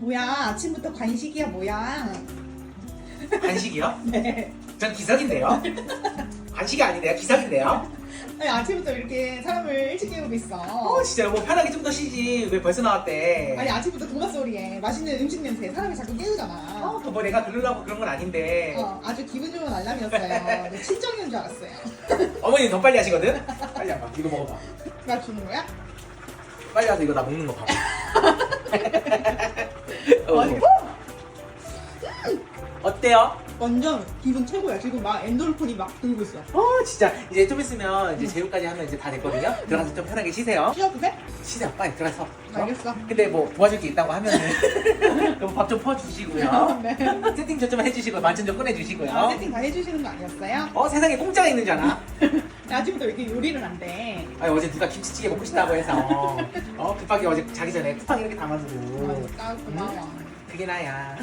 뭐야, 아침부터 간식이야, 뭐야. 간식이요? 네. 전 기석인데요. 간식이 아닌데요, 기석인데요. 아니, 아침부터 이렇게 사람을 일찍 깨우고 있어. 진짜 뭐 편하게 좀 더 쉬지. 왜 벌써 나왔대? 아니, 아침부터 도마 소리에 맛있는 음식 냄새에 사람을 자꾸 깨우잖아. 뭐 내가 그러려고 그런 건 아닌데. 아주 기분 좋은 알람이었어요. 내 친정인 줄 알았어요. 어머니 더 빨리 하시거든? 빨리 와봐. 이거 먹어봐. 나 주는 거야? 빨리 와서 이거 나 먹는 거 봐봐. 맛있고? 어때요? 완전 기분 최고야. 지금 막 엔돌핀이 막 돌고 있어. 진짜 이제 좀 있으면 이제 제육까지 하면 이제 다 됐거든요. 들어가서 좀 편하게 쉬세요. 쉬어도 돼? 쉬세요. 빨리 들어가서. 알겠어. 근데 뭐 도와줄 게 있다고 하면은 그럼 밥 좀 퍼주시고요. 네. 세팅 좀 해주시고 만찬 좀 꺼내주시고요. 세팅 다 해주시는 거 아니었어요? 세상에 공짜가 있는 줄 아나? 아침부터 왜 이렇게 요리를 한대? 아니 어제 누가 김치찌개 먹고 싶다고 해서 급하게 어제 자기 전에 쿠팡 이렇게 담아주고 아, 고마워. 그게 나야.